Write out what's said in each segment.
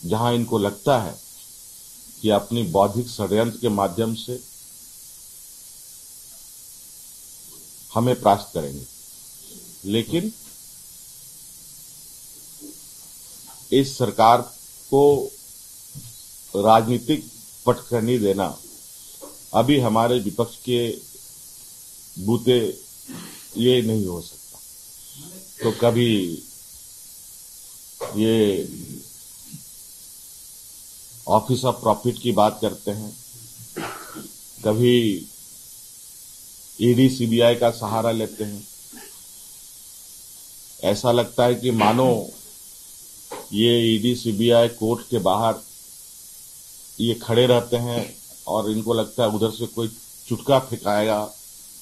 जहां इनको लगता है कि अपनी बौद्धिक षड्यंत्र के माध्यम से हमें परास्त करेंगे, लेकिन इस सरकार को राजनीतिक पटखनी देना अभी हमारे विपक्ष के बूते ये नहीं हो सकता। तो कभी ये ऑफिस ऑफ प्रॉफिट की बात करते हैं, कभी ईडी सीबीआई का सहारा लेते हैं। ऐसा लगता है कि मानो ये ईडी सीबीआई कोर्ट के बाहर ये खड़े रहते हैं और इनको लगता है उधर से कोई चुटका फेंकाएगा,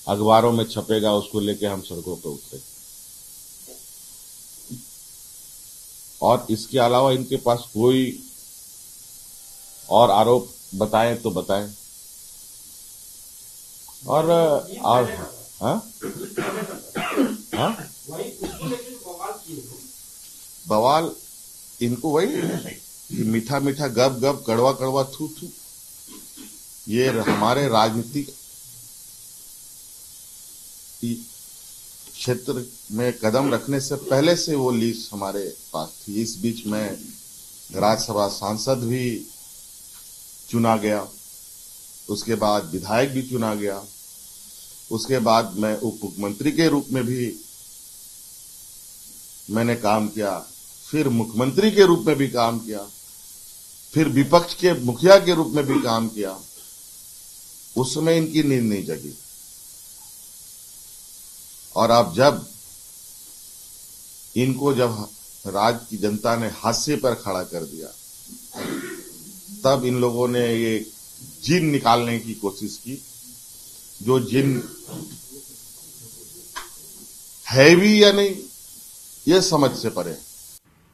अखबारों में छपेगा, उसको लेके हम सड़कों पर उतरे। और इसके अलावा इनके पास कोई और आरोप बताएं तो बताएं। और बवाल इनको वही मीठा मीठा गप गप, कड़वा कड़वा थू थू, ये हमारे राजनीतिक क्षेत्र में कदम रखने से पहले से वो लीज हमारे पास थी। इस बीच में राज्यसभा सांसद भी चुना गया, उसके बाद विधायक भी चुना गया, उसके बाद मैं उप मुख्यमंत्री के रूप में भी मैंने काम किया, फिर मुख्यमंत्री के रूप में भी काम किया, फिर विपक्ष के मुखिया के रूप में भी काम किया। उस समय इनकी नींद नहीं जगी। और अब जब राज्य की जनता ने हाशिए पर खड़ा कर दिया, तब इन लोगों ने ये जिन निकालने की कोशिश की, जो जिन है भी या नहीं ये समझ से परे।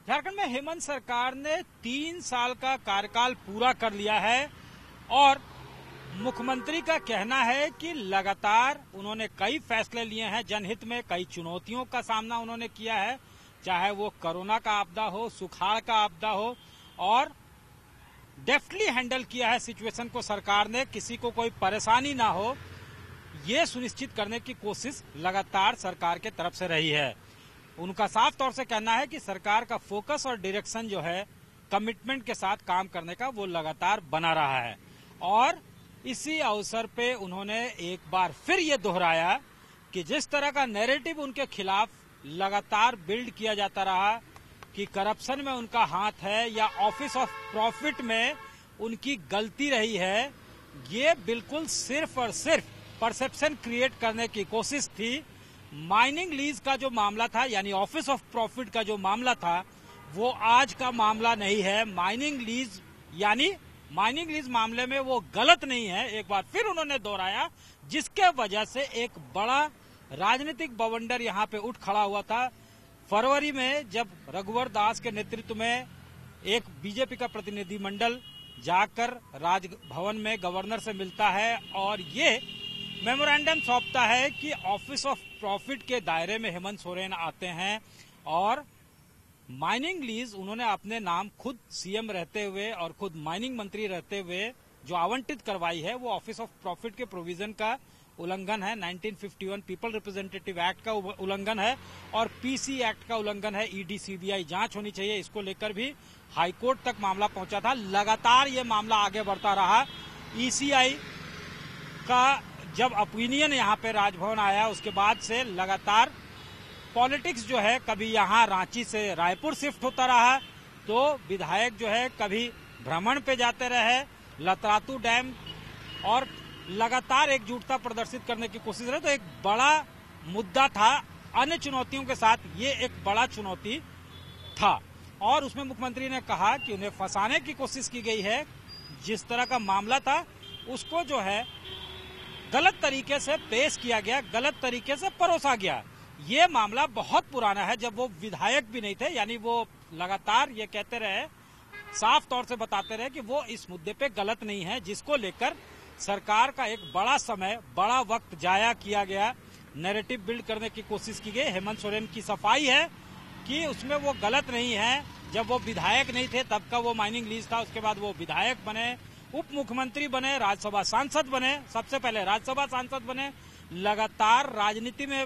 झारखंड में हेमंत सरकार ने 3 साल का कार्यकाल पूरा कर लिया है और मुख्यमंत्री का कहना है कि लगातार उन्होंने कई फैसले लिए हैं जनहित में, कई चुनौतियों का सामना उन्होंने किया है, चाहे वो कोरोना का आपदा हो, सुखाड़ का आपदा हो, और डेफ्टली हैंडल किया है सिचुएशन को सरकार ने, किसी को कोई परेशानी ना हो ये सुनिश्चित करने की कोशिश लगातार सरकार के तरफ से रही है। उनका साफ तौर से कहना है कि सरकार का फोकस और डायरेक्शन जो है कमिटमेंट के साथ काम करने का वो लगातार बना रहा है। और इसी अवसर पे उन्होंने एक बार फिर ये दोहराया कि जिस तरह का नैरेटिव उनके खिलाफ लगातार बिल्ड किया जाता रहा कि करप्शन में उनका हाथ है या ऑफिस ऑफ प्रॉफिट में उनकी गलती रही है, ये बिल्कुल सिर्फ और सिर्फ परसेप्शन क्रिएट करने की कोशिश थी। माइनिंग लीज का जो मामला था, यानी ऑफिस ऑफ प्रॉफिट का जो मामला था, वो आज का मामला नहीं है। माइनिंग लीज मामले में वो गलत नहीं है, एक बार फिर उन्होंने दोहराया, जिसके वजह से एक बड़ा राजनीतिक बवंडर यहाँ पे उठ खड़ा हुआ था। फरवरी में जब रघुवर दास के नेतृत्व में एक बीजेपी का प्रतिनिधिमंडल जाकर राजभवन में गवर्नर से मिलता है और ये मेमोरेंडम सौंपता है कि ऑफिस ऑफ प्रॉफिट के दायरे में हेमंत सोरेन आते हैं और माइनिंग लीज उन्होंने अपने नाम खुद सीएम रहते हुए और खुद माइनिंग मंत्री रहते हुए जो आवंटित करवाई है, वो ऑफिस ऑफ प्रॉफिट के प्रोविजन का उल्लंघन है, 1951 पीपल रिप्रेजेंटेटिव एक्ट का उल्लंघन है और पीसी एक्ट का उल्लंघन है। ईडी सीबीआई जांच होनी चाहिए, इसको लेकर भी हाईकोर्ट तक मामला पहुंचा था। लगातार ये मामला आगे बढ़ता रहा। ईसीआई का जब ओपिनियन यहाँ पे राजभवन आया, उसके बाद से लगातार पॉलिटिक्स जो है, कभी यहाँ रांची से रायपुर शिफ्ट होता रहा, तो विधायक जो है कभी भ्रमण पे जाते रहे, लतरातू डैम, और लगातार एकजुटता प्रदर्शित करने की कोशिश रहे। तो एक बड़ा मुद्दा था, अन्य चुनौतियों के साथ ये एक बड़ा चुनौती था और उसमें मुख्यमंत्री ने कहा कि उन्हें फंसाने की कोशिश की गई है। जिस तरह का मामला था उसको जो है गलत तरीके से पेश किया गया, गलत तरीके से परोसा गया। ये मामला बहुत पुराना है, जब वो विधायक भी नहीं थे, यानी वो लगातार ये कहते रहे, साफ तौर से बताते रहे कि वो इस मुद्दे पे गलत नहीं है, जिसको लेकर सरकार का एक बड़ा समय, बड़ा वक्त जाया किया गया, नैरेटिव बिल्ड करने की कोशिश की गई। हेमंत सोरेन की सफाई है कि उसमें वो गलत नहीं है, जब वो विधायक नहीं थे तब का वो माइनिंग लीज था, उसके बाद वो विधायक बने, उप मुख्यमंत्री बने, राज्यसभा सांसद बने, सबसे पहले राज्यसभा सांसद बने, लगातार राजनीति में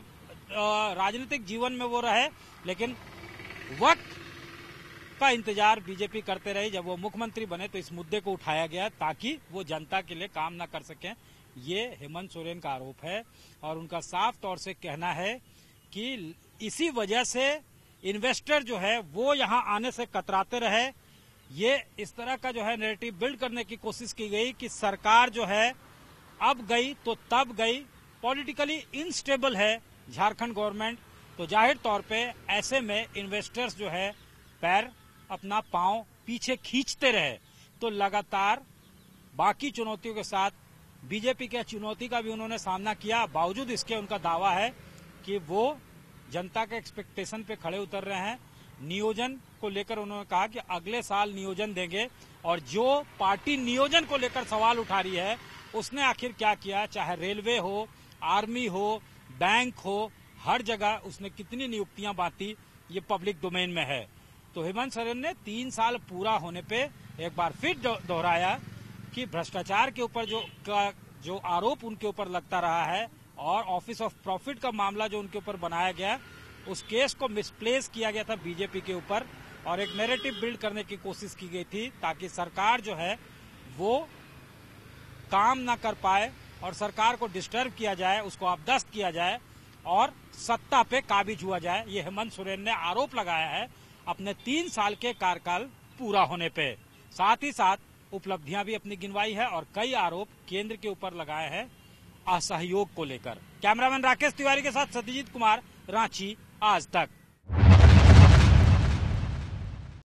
राजनीतिक जीवन में वो रहे, लेकिन वक्त का इंतजार बीजेपी करते रही। जब वो मुख्यमंत्री बने तो इस मुद्दे को उठाया गया ताकि वो जनता के लिए काम ना कर सकें। ये हेमंत सोरेन का आरोप है और उनका साफ तौर से कहना है कि इसी वजह से इन्वेस्टर जो है वो यहां आने से कतराते रहे। ये इस तरह का जो है नैरेटिव बिल्ड करने की कोशिश की गई कि सरकार जो है अब गई तो तब गई, पॉलिटिकली इनस्टेबल है झारखंड गवर्नमेंट, तो जाहिर तौर पे ऐसे में इन्वेस्टर्स जो है पैर अपना पांव पीछे खींचते रहे। तो लगातार बाकी चुनौतियों के साथ बीजेपी के चुनौती का भी उन्होंने सामना किया, बावजूद इसके उनका दावा है कि वो जनता के एक्सपेक्टेशन पे खड़े उतर रहे हैं। नियोजन को लेकर उन्होंने कहा कि अगले साल नियोजन देंगे, और जो पार्टी नियोजन को लेकर सवाल उठा रही है उसने आखिर क्या किया, चाहे रेलवे हो, आर्मी हो, बैंक हो, हर जगह उसने कितनी नियुक्तियां बांटी, ये पब्लिक डोमेन में है। तो हेमंत सोरेन ने 3 साल पूरा होने पे एक बार फिर दोहराया कि भ्रष्टाचार के ऊपर जो आरोप उनके ऊपर लगता रहा है और ऑफिस ऑफ प्रॉफिट का मामला जो उनके ऊपर बनाया गया, उस केस को मिसप्लेस किया गया था बीजेपी के ऊपर और एक नैरेटिव बिल्ड करने की कोशिश की गई थी ताकि सरकार जो है वो काम ना कर पाए और सरकार को डिस्टर्ब किया जाए, उसको अपदस्थ किया जाए और सत्ता पे काबिज हुआ जाए। ये हेमंत सोरेन ने आरोप लगाया है अपने 3 साल के कार्यकाल पूरा होने पे। साथ ही साथ उपलब्धियां भी अपनी गिनवाई है और कई आरोप केंद्र के ऊपर लगाए हैं असहयोग को लेकर। कैमरामैन राकेश तिवारी के साथ सत्यजीत कुमार, रांची आज तक।